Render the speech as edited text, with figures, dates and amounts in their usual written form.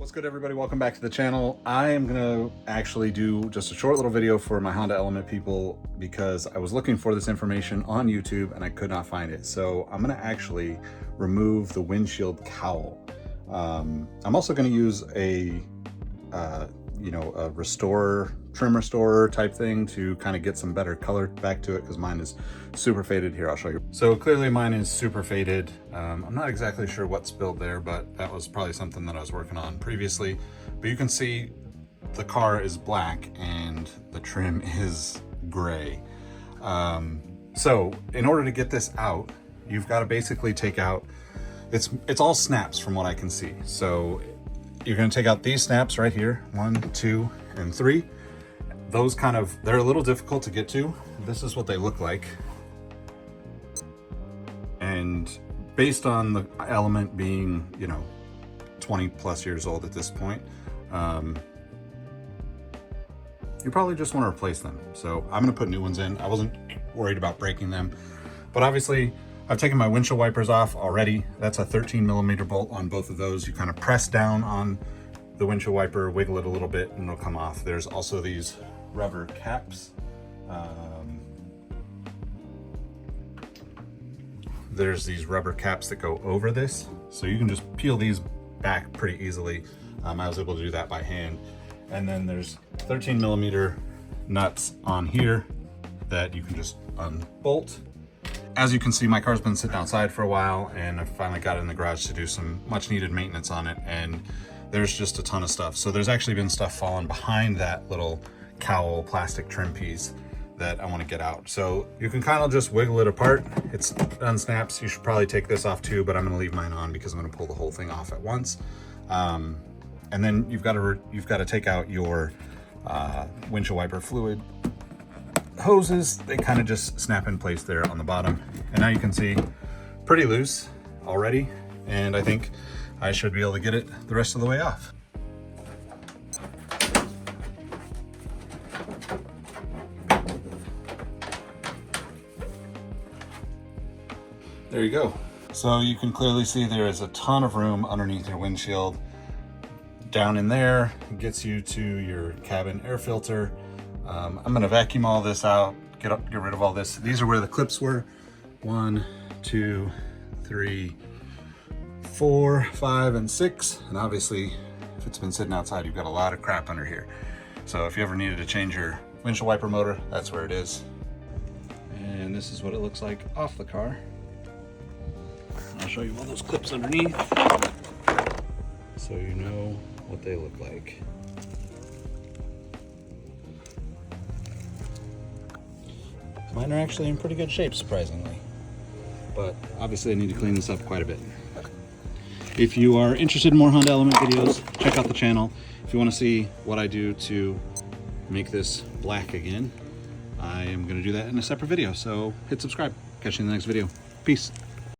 What's good, everybody? Welcome back to the channel. I am gonna actually do just a short little video for my Honda Element people because I was looking for this information on YouTube and I could not find it. So I'm gonna actually remove the windshield cowl. I'm also gonna use a a trim restorer type thing to kind of get some better color back to it because mine is super faded. Here, I'll show you. So clearly mine is super faded. I'm not exactly sure what spilled there, but that was probably something that I was working on previously. But you can see the car is black and the trim is gray. So in order to get this out, you've got to basically take out, it's all snaps from what I can see. So you're going to take out these snaps right here, 1, 2, and 3. Those they're a little difficult to get to. This is what they look like. And based on the Element being, 20 plus years old at this point, you probably just want to replace them. So I'm going to put new ones in. I wasn't worried about breaking them, but obviously I've taken my windshield wipers off already. That's a 13mm bolt on both of those. You kind of press down on the windshield wiper, wiggle it a little bit, and it'll come off. There's also these rubber caps. There's these rubber caps that go over this, so you can just peel these back pretty easily. I was able to do that by hand. And then there's 13mm nuts on here that you can just unbolt. As you can see, my car's been sitting outside for a while and I finally got it in the garage to do some much needed maintenance on it, and there's just a ton of stuff. So there's actually been stuff falling behind that little cowl plastic trim piece that I want to get out. So you can kind of just wiggle it apart. It's unsnaps. You should probably take this off too, but I'm going to leave mine on because I'm going to pull the whole thing off at once. And then you've got to take out your windshield wiper fluid hoses. They kind of just snap in place there on the bottom, and now you can see pretty loose already, and I think I should be able to get it the rest of the way off. There you go. So you can clearly see there is a ton of room underneath your windshield. Down in there, it gets you to your cabin air filter. I'm gonna vacuum all this out, get rid of all this. These are where the clips were. 1, 2, 3, 4, 5, and 6. And obviously, if it's been sitting outside, you've got a lot of crap under here. So if you ever needed to change your windshield wiper motor, that's where it is. And this is what it looks like off the car. I'll show you all those clips underneath so you know what they look like. Mine are actually in pretty good shape, surprisingly, but obviously I need to clean this up quite a bit. If you are interested in more Honda Element videos, check out the channel. If you want to see what I do to make this black again, I am going to do that in a separate video, so hit subscribe. Catch you in the next video. Peace.